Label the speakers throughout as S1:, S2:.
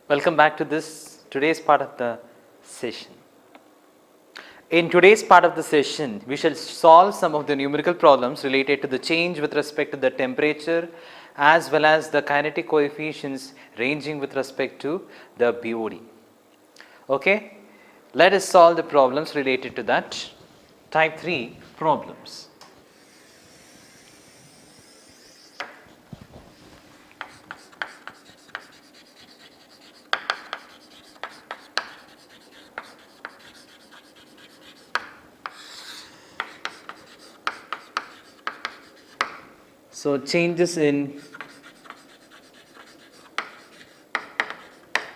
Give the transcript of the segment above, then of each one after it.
S1: Welcome back to today's part of the session. In today's part of the session, we shall solve some of the numerical problems related to the change with respect to the temperature as well as the kinetic coefficients ranging with respect to the BOD. Okay, let us solve the problems related to that. Type 3 problems. So, changes in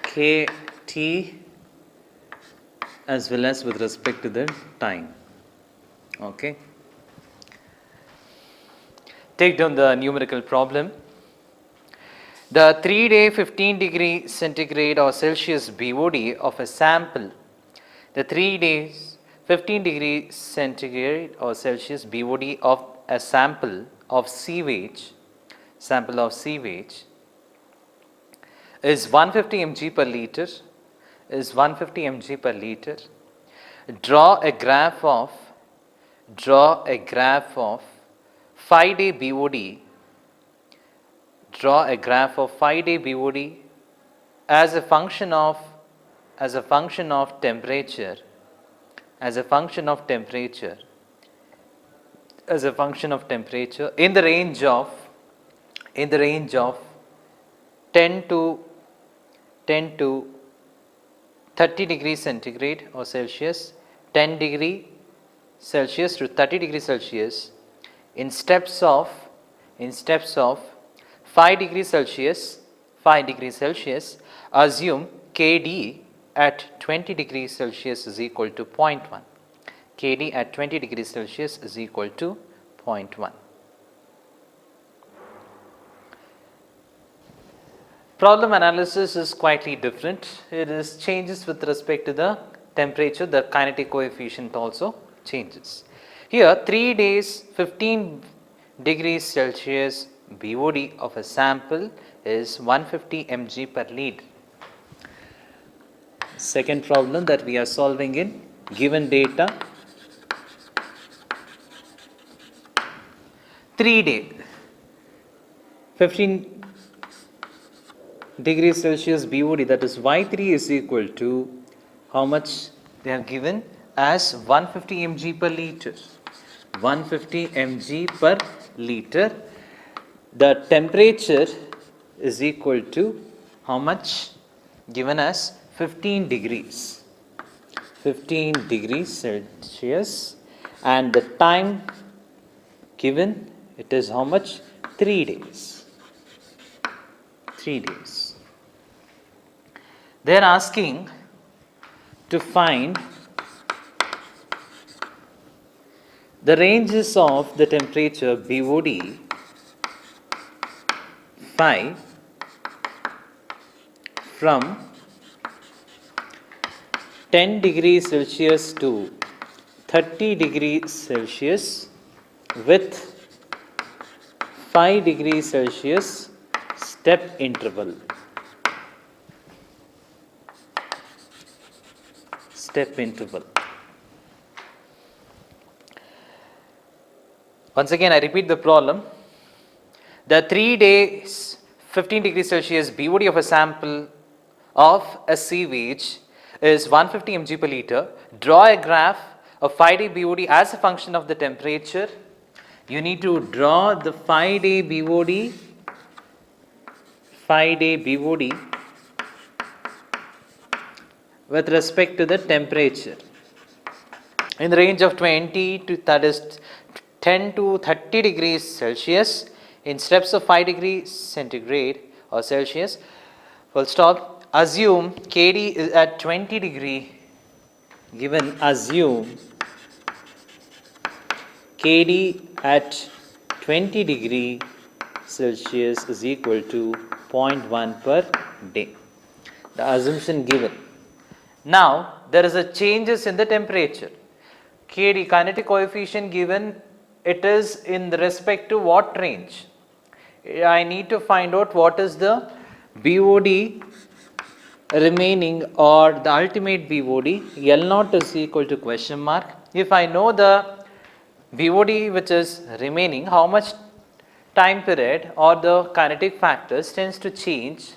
S1: KT as well as with respect to the time. Okay. Take down the numerical problem. The 3-day 15 degree centigrade or Celsius BOD of a sample, the 3 days 15 degree centigrade or Celsius BOD of a sample of sewage is 150 mg per liter. Draw a graph of 5-day BOD. Draw a graph of 5-day BOD as a function of temperature in the range of 10 to 30 degrees centigrade or Celsius, 10 degree Celsius to 30 degrees Celsius in steps of 5 degrees Celsius. Assume KD at 20 degrees Celsius is equal to 0.1. KD at 20 degrees Celsius is equal to 0.1. Problem analysis is quietly different. It is changes with respect to the temperature, the kinetic coefficient also changes. Here 3 days 15 degrees Celsius BOD of a sample is 150 mg per liter. Second problem that we are solving in given data 3-day 15 degrees Celsius BOD, that is Y3 is equal to how much they are given as 150 mg per liter. 150 mg per liter. The temperature is equal to how much? Given as 15 degrees Celsius, and the time given, it is how much? 3 days. They are asking to find the ranges of the temperature BOD 5 from 10 degrees Celsius to 30 degrees Celsius with 5 degrees Celsius step interval. Once again, I repeat the problem. The 3 days 15 degrees Celsius BOD of a sample of a sewage is 150 mg per liter. Draw a graph of 5-day BOD as a function of the temperature. You need to draw the 5-day BOD with respect to the temperature in the range of 20 to 10 to 30 degrees Celsius in steps of 5 degrees centigrade or Celsius. Full stop. Assume KD is at 20 degree. Given assume KD at 20 degree Celsius is equal to 0.1 per day. The assumption given. Now there is a changes in the temperature. KD kinetic coefficient given, it is in respect to what range? I need to find out what is the BOD remaining or the ultimate BOD, L naught is equal to question mark. If I know the BOD which is remaining, how much time period or the kinetic factors tends to change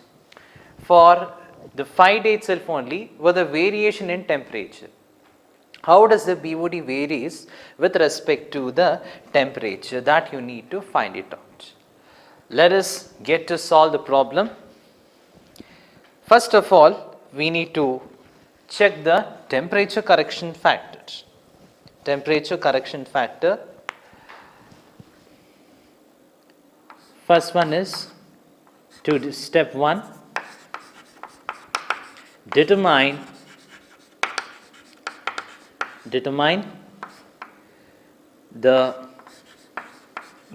S1: for the 5-day itself only with a variation in temperature. How does the BOD varies with respect to the temperature, that you need to find it out. Let us get to solve the problem. First of all, we need to check the temperature correction factor. Temperature correction factor. First one is to step 1, determine the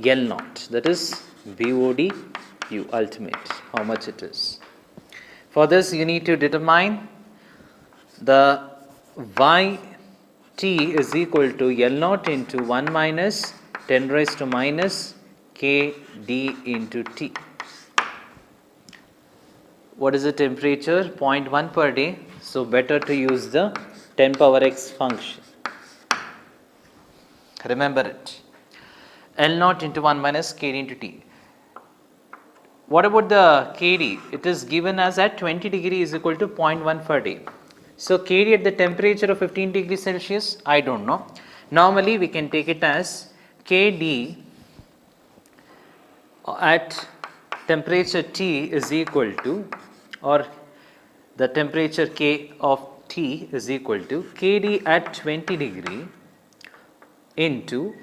S1: L naught, that is BOD U ultimate, how much it is. For this you need to determine the YT is equal to L naught into 1 minus 10 raised to minus KD into T. What is the temperature? 0.1 per day. So better to use the 10 power x function. Remember it. L naught into 1 minus KD into T. What about the KD? It is given as at 20 degree is equal to 0.1 per day. So KD at the temperature of 15 degrees Celsius, I don't know. Normally we can take it as KD at temperature T is equal to, or the temperature K of T is equal to KD at 20 degree into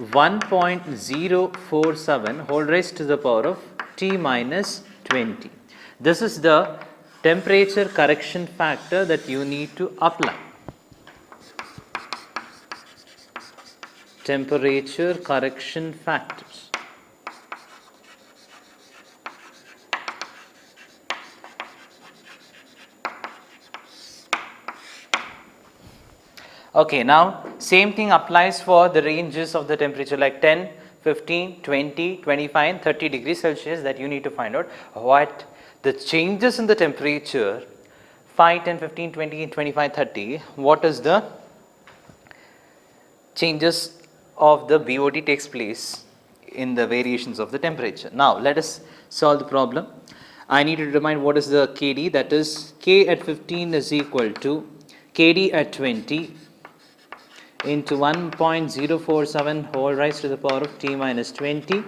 S1: 1.047 whole raised to the power of T minus 20. This is the temperature correction factor that you need to apply. Temperature correction factors. Okay, now same thing applies for the ranges of the temperature like 10, 15, 20, 25 and 30 degrees Celsius, that you need to find out what the changes in the temperature 5, 10, 15, 20, 25, 30, what is the changes of the BOD takes place in the variations of the temperature. Now let us solve the problem. I need to determine what is the KD, that is K at 15 is equal to KD at 20 into 1.047 whole raised to the power of T minus 20.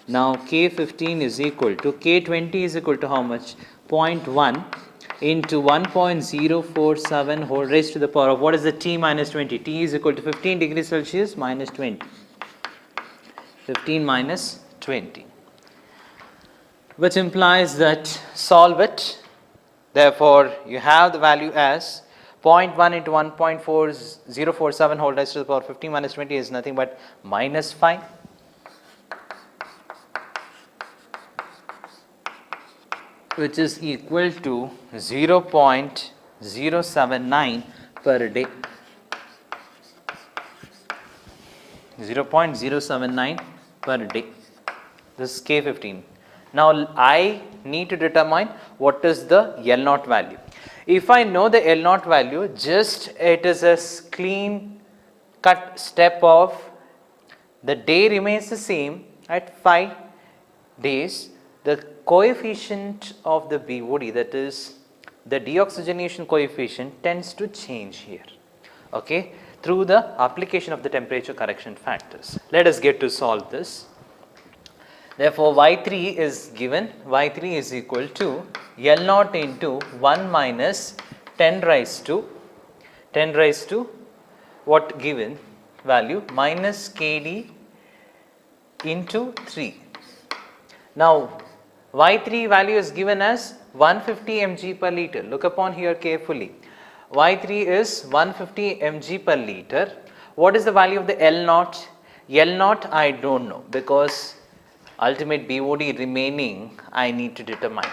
S1: Now K15 is equal to, K20 is equal to how much? 0.1 into 1.047 whole raised to the power of, what is the T minus 20? T is equal to 15 degrees Celsius minus 20. 15 minus 20. Which implies that solve it. Therefore, you have the value as 0.1 into 1.4047 whole raised to the power 15 minus 20 is nothing but minus 5. Which is equal to 0.079 per day. 0.079 per day. This is K15. Now I need to determine what is the L naught value. If I know the L naught value, just it is a clean cut step of the day remains the same at 5 days. The coefficient of the BOD, that is the deoxygenation coefficient, tends to change here, okay, through the application of the temperature correction factors. Let us get to solve this. Therefore, Y3 is given, Y3 is equal to L naught into 1 minus 10 raised to what given value, minus KD into 3. Now Y3 value is given as 150 mg per liter. Look upon here carefully. Y3 is 150 mg per liter. What is the value of the L naught? L naught I don't know, because ultimate BOD remaining I need to determine.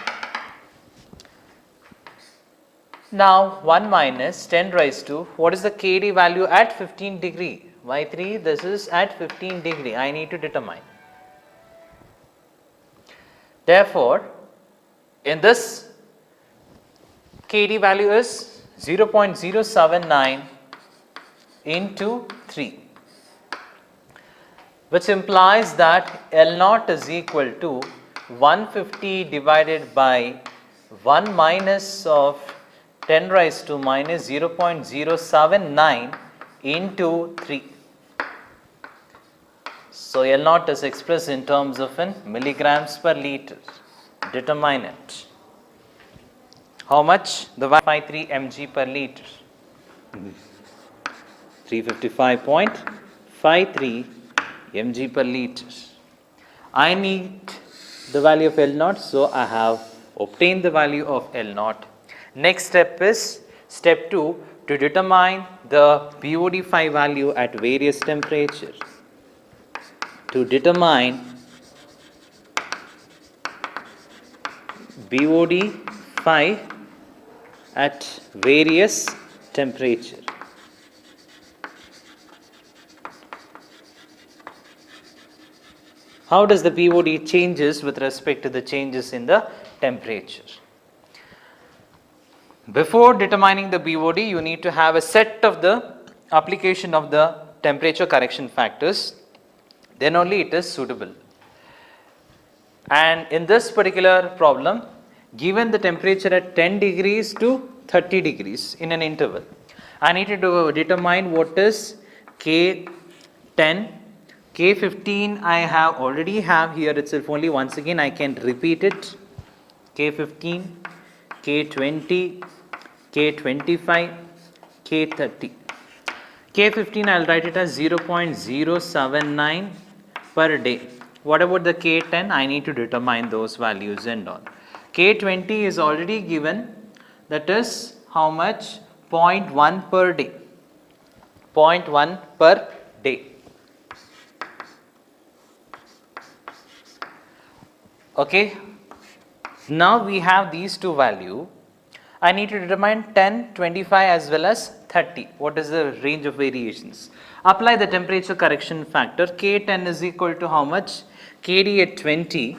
S1: Now 1 minus 10 raised to, what is the KD value at 15 degree? Y3, this is at 15 degree, I need to determine. Therefore, in this KD value is 0.079 into 3, which implies that L naught is equal to 150 divided by 1 minus of 10 raised to minus 0.079 into 3. So L naught is expressed in terms of in milligrams per liter. Determine it. How much? The 153 mg per liter. 355.53 mg per liter. I need the value of L naught, so I have obtained the value of L naught. Next step is step 2, to determine the BOD phi value at various temperatures. To determine BOD phi at various temperature. How does the BOD changes with respect to the changes in the temperature? Before determining the BOD, you need to have a set of the application of the temperature correction factors, then only it is suitable. And in this particular problem, given the temperature at 10 degrees to 30 degrees in an interval, I need to determine what is K10, K15 I have already have here itself, only once again I can repeat it, K15, K20, K25, K30. K15 I will write it as 0.079 per day. What about the K10? I need to determine those values and all. K20 is already given, that is how much? 0.1 per day. 0.1 per day. Okay. Now we have these two values. I need to determine 10, 25 as well as 30. What is the range of variations? Apply the temperature correction factor. K10 is equal to how much? KD at 20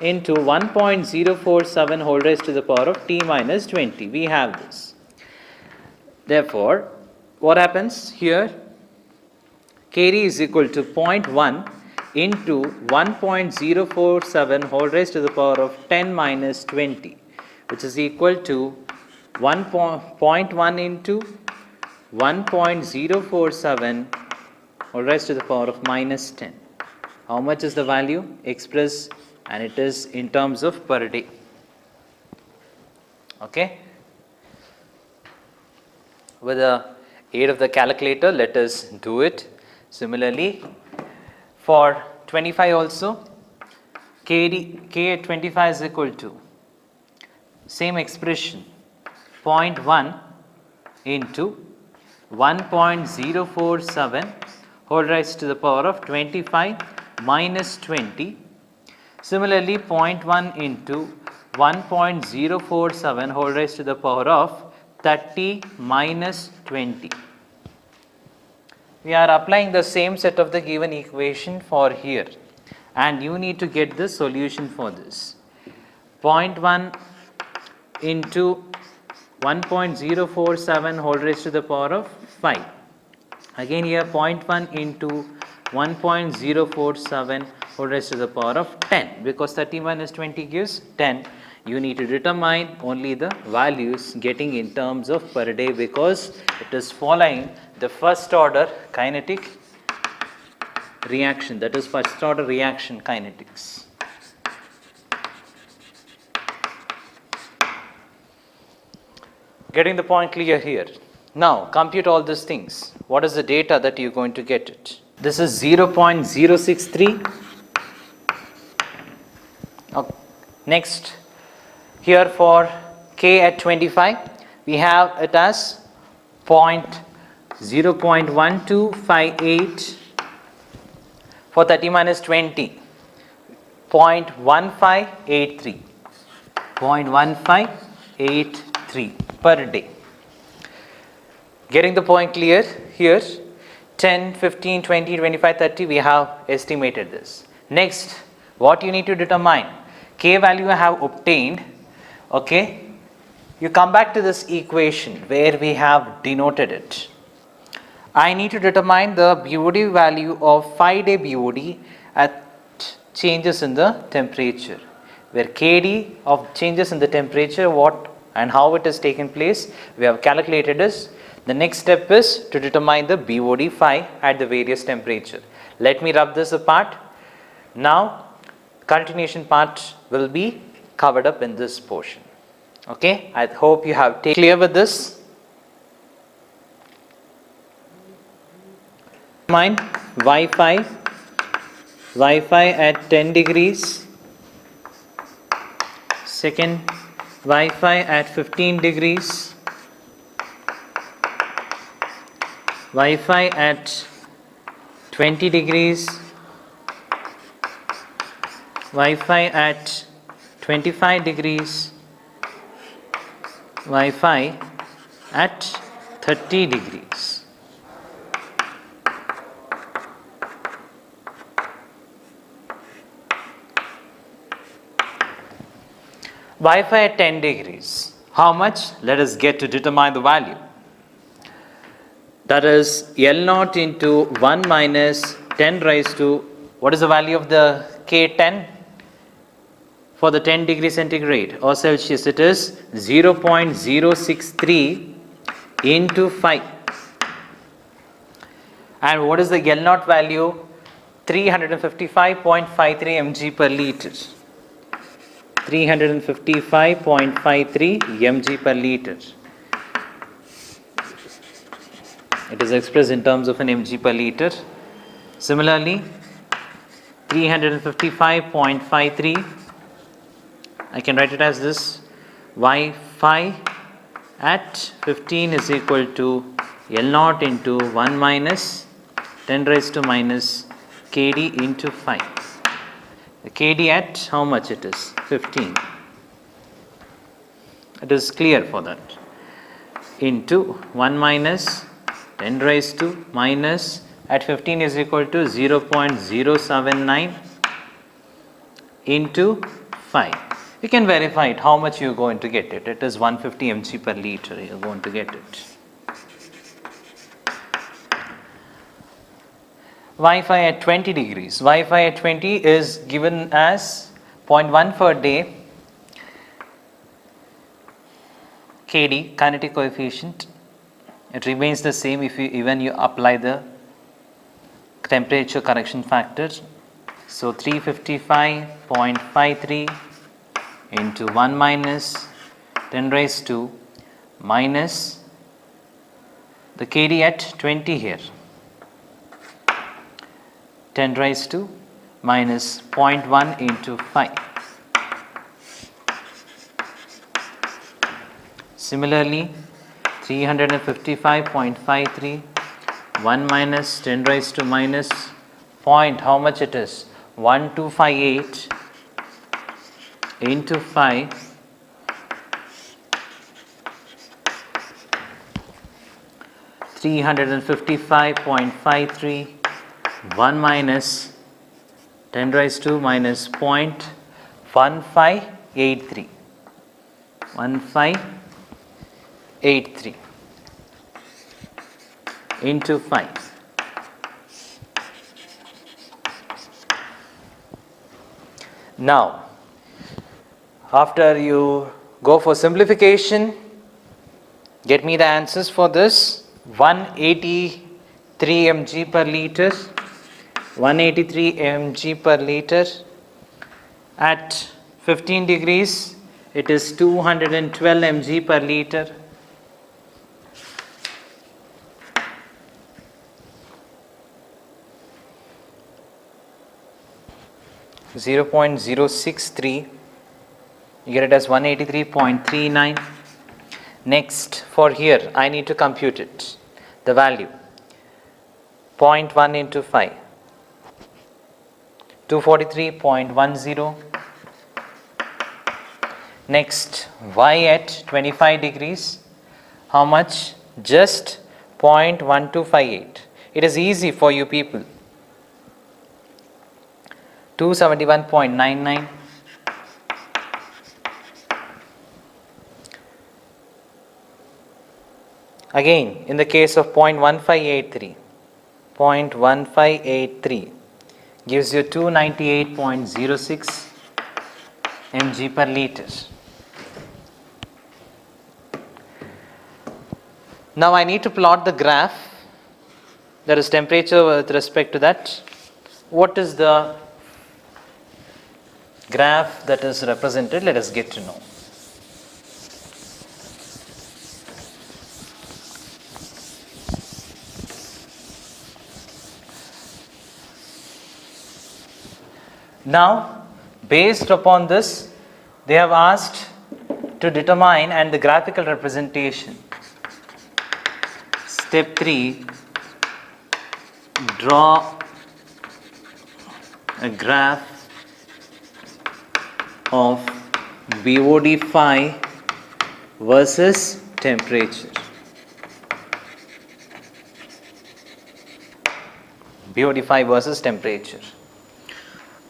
S1: into 1.047 whole raised to the power of T minus 20. We have this. Therefore, what happens here? KD is equal to 0.1 into 1.047 whole raised to the power of 10 minus 20, which is equal to 1.1 into 1.047 whole raised to the power of minus 10. How much is the value? Express, and it is in terms of per day. Okay. With the aid of the calculator, let us do it. Similarly, for 25 also, K at 25 is equal to same expression, 0.1 into 1.047 whole raised to the power of 25 minus 20. Similarly, 0.1 into 1.047 whole raised to the power of 30 minus 20. We are applying the same set of the given equation for here, and you need to get the solution for this. 0.1 into 1.047 whole raised to the power of 5. Again here 0.1 into 1.047 whole raised to the power of 10, because 30 minus 20 gives 10. You need to determine only the values getting in terms of per day, because it is following the first order kinetic reaction, that is first order reaction kinetics. Getting the point clear here. Now compute all these things. What is the data that you are going to get it? This is 0.063. Okay. Next, here for K at 25, we have it as 0.1258. For 30 minus 20, 0.1583. 0.1583 per day. Getting the point clear here, 10, 15, 20, 25, 30, we have estimated this. Next, what you need to determine, K value I have obtained, Okay, you come back to this equation where we have denoted it. I need to determine the BOD value of 5-day BOD at changes in the temperature, where KD of changes in the temperature, what and how it has taken place, we have calculated this. The next step is to determine the BOD phi at the various temperature. Let me rub this apart. Now, continuation part will be covered up in this portion. Okay, I hope you have taken clear with this. Mine Wi-Fi at 10 degrees, second Wi-Fi at 15 degrees, Wi-Fi at 20 degrees, Wi-Fi at 25 degrees, Wi-Fi at 30 degrees. Wi-Fi at 10 degrees. How much? Let us get to determine the value. That is L0 into 1 minus 10 raised to, what is the value of the K10? For the 10 degree centigrade or Celsius, it is 0.063 into 5. And what is the L0 value? 355.53 mg per liter. 355.53 mg per liter. It is expressed in terms of an mg per liter. Similarly, 355.53, I can write it as this: Wi-Fi at 15 is equal to L0 into 1 minus 10 raised to minus KD into 5. The KD at how much it is? 15. It is clear for that. Into 1 minus 10 raised to minus at 15 is equal to 0.079 into 5. You can verify it, how much you are going to get it. It is 150 mg per liter, you are going to get it. Wi-Fi at 20 degrees. Wi-Fi at 20 is given as 0.1 per day KD, kinetic coefficient. It remains the same if you even you apply the temperature correction factor. So 355.53 into 1 minus 10 raised to minus the KD at 20 here, 10 raised to minus 0.1 into 5. Similarly, 355.53, 1 minus 10 raised to minus point, how much it is? 1258 into 5, 355.53, 1 minus 10 raised to minus 0.1583, 1583 into 5. Now, after you go for simplification, get me the answers for this. 183 mg per liter, 183 mg per liter. At 15 degrees, it is 212 mg per liter. (0.063), you get it as 183.39. Next, for here, I need to compute it, the value, 0.1 into 5, 243.10. Next, Y at 25 degrees, how much? Just 0.1258. It is easy for you people. 271.99. Again, in the case of 0.1583, 0.1583 gives you 298.06 mg per liter. Now I need to plot the graph, that is temperature with respect to that. What is the graph that is represented? Let us get to know. Now, based upon this, they have asked to determine and the graphical representation. Step 3, draw a graph of BOD phi versus temperature. BOD phi versus temperature.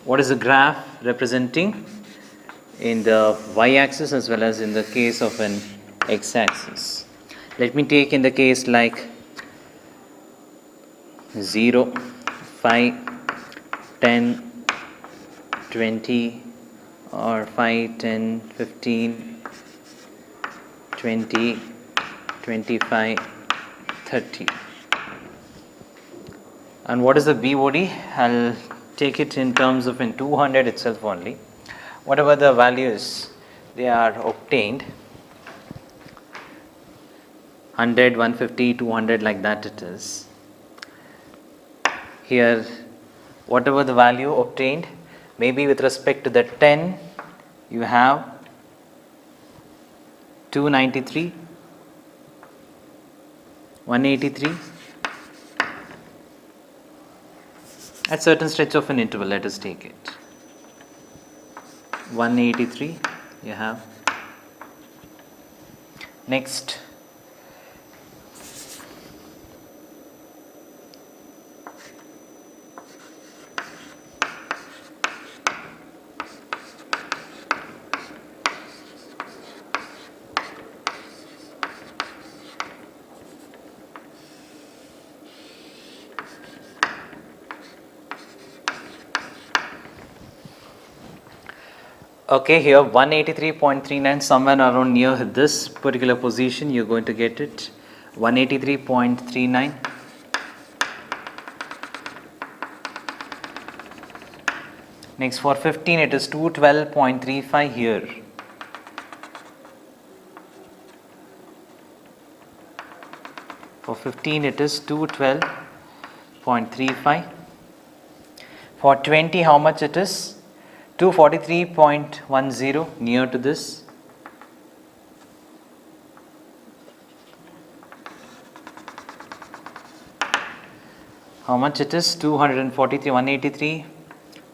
S1: What is the graph representing in the y-axis as well as in the case of an x-axis? Let me take in the case like 0, 5, 10, 20 or 5, 10, 15, 20, 25, 30. And what is the BOD? I'll take it in terms of in 200 itself only. Whatever the values they are obtained, 100, 150, 200 like that it is. Here whatever the value obtained, maybe with respect to the 10 you have 293, 183. At certain stretch of an interval, let us take it. 183 you have. Next, okay, here 183.39, somewhere around near this particular position you are going to get it. 183.39. Next, for 15 it is 212.35 here. For 15 it is 212.35. For 20 how much it is? 243.10, near to this. How much it is? 243, 183.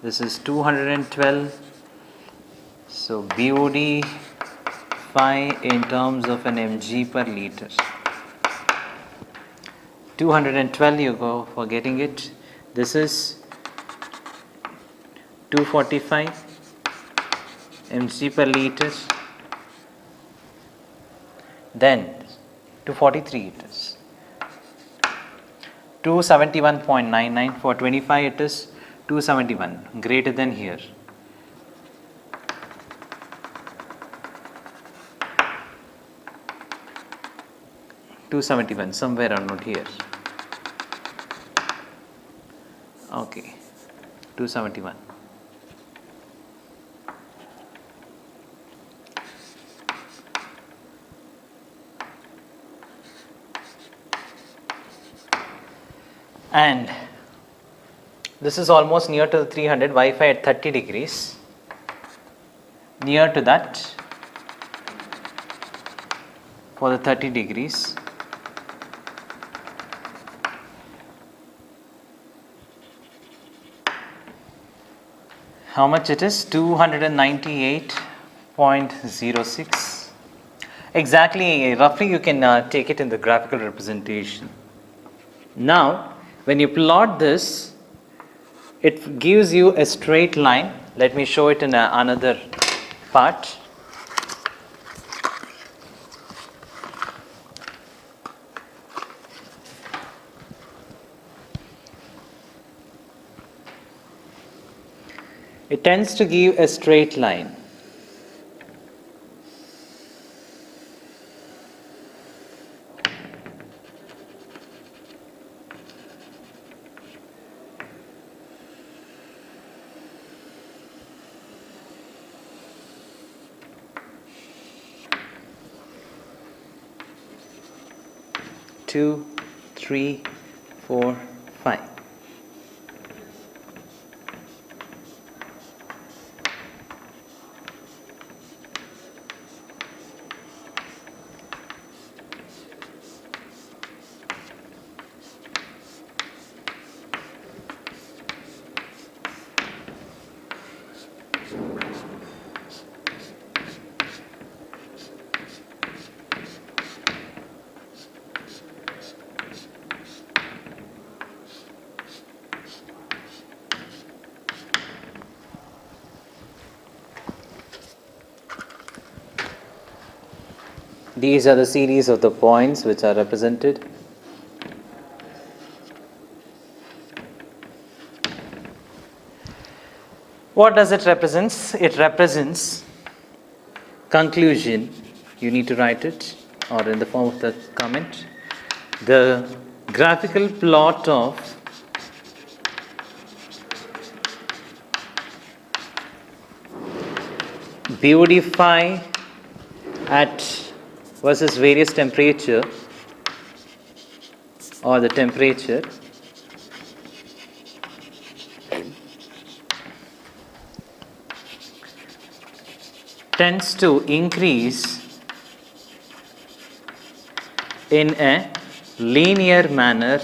S1: This is 212. So BOD phi in terms of an mg per liter. 212 you go for getting it. This is 245 mg per liter, then 243 it is 271.99. For 25 it is 271, greater than here. $271, somewhere around here. Okay, 271. And this is almost near to the 300, Wi-Fi at 30 degrees, near to that for the 30 degrees. How much it is? 298.06. Exactly, roughly you can take it in the graphical representation. Now, when you plot this, it gives you a straight line. Let me show it in another part. It tends to give a straight line. Two, three, 4, 5. These are the series of the points which are represented. What does it represent? It represents conclusion. You need to write it or in the form of the comment. The graphical plot of BOD phi at versus various temperature or the temperature tends to increase in a linear manner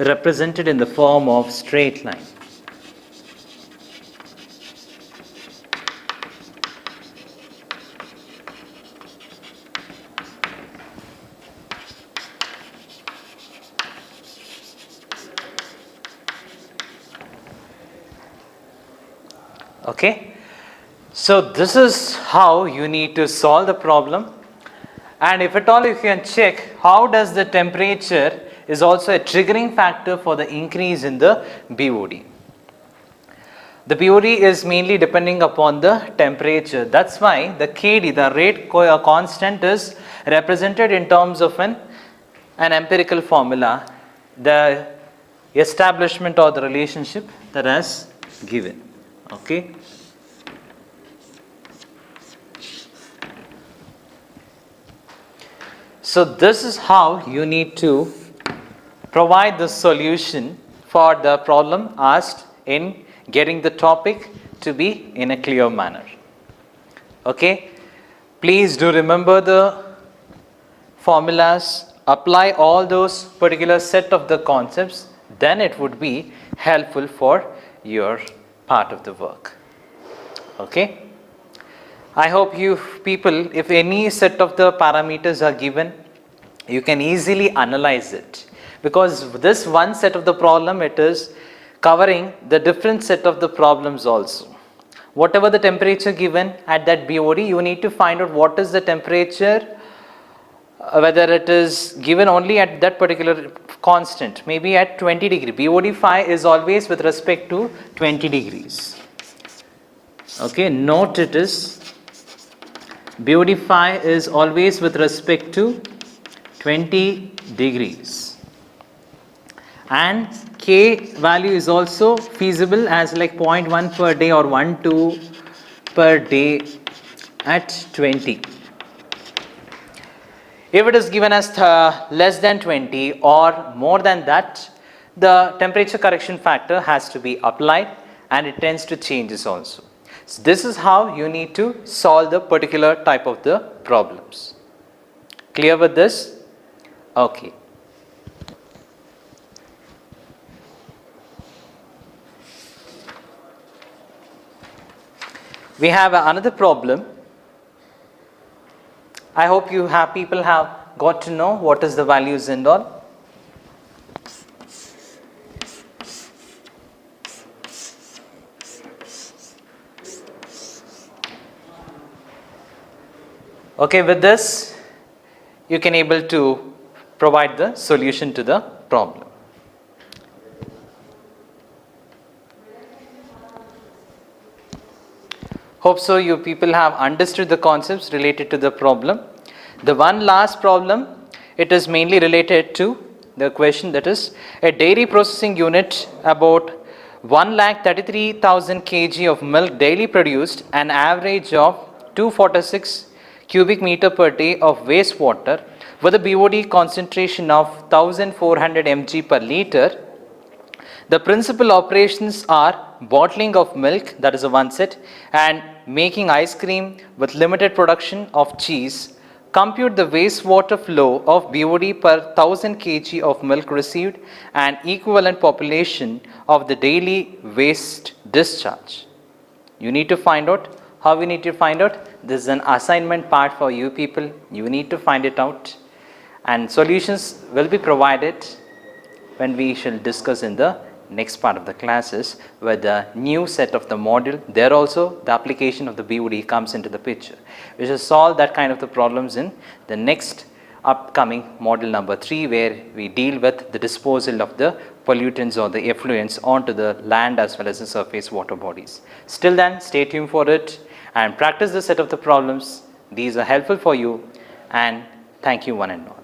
S1: represented in the form of straight line. Okay, so this is how you need to solve the problem, and if at all you can check how does the temperature is also a triggering factor for the increase in the BOD. The BOD is mainly depending upon the temperature. That's why the KD, the rate constant, is represented in terms of an empirical formula, the establishment or the relationship that is given. Okay. So this is how you need to provide the solution for the problem asked in getting the topic to be in a clear manner. Okay. Please do remember the formulas, apply all those particular set of the concepts, then it would be helpful for your part of the work. Okay. I hope you people, if any set of the parameters are given, you can easily analyze it, because this one set of the problem, it is covering the different set of the problems also. Whatever the temperature given at that BOD, you need to find out what is the temperature, whether it is given only at that particular constant, maybe at 20 degree. BOD phi is always with respect to 20 degrees. Okay, note it is BOD phi is always with respect to 20 degrees, and K value is also feasible as like 0.1 per day or 1.2 per day at 20. If it is given as less than 20 or more than that, the temperature correction factor has to be applied and it tends to changes also. So this is how you need to solve the particular type of the problems. Clear with this? Okay. We have another problem. I hope you have people have got to know what is the values and all. Okay, with this you can able to provide the solution to the problem. Hope so you people have understood the concepts related to the problem. The one last problem, it is mainly related to the question, that is a dairy processing unit about 1,33,000 kg of milk daily produced an average of 246 cubic meter per day of wastewater with a BOD concentration of 1400 mg per liter. The principal operations are bottling of milk, that is a one set, and making ice cream with limited production of cheese. Compute the wastewater flow of BOD per 1000 kg of milk received and equivalent population of the daily waste discharge. You need to find out. How we need to find out? This is an assignment part for you people. You need to find it out, and solutions will be provided when we shall discuss in the next part of the classes, where the new set of the module, there also the application of the BOD comes into the picture. We shall solve that kind of the problems in the next upcoming module number 3, where we deal with the disposal of the pollutants or the effluents onto the land as well as the surface water bodies. Still then, stay tuned for it and practice the set of the problems. These are helpful for you, and thank you one and all.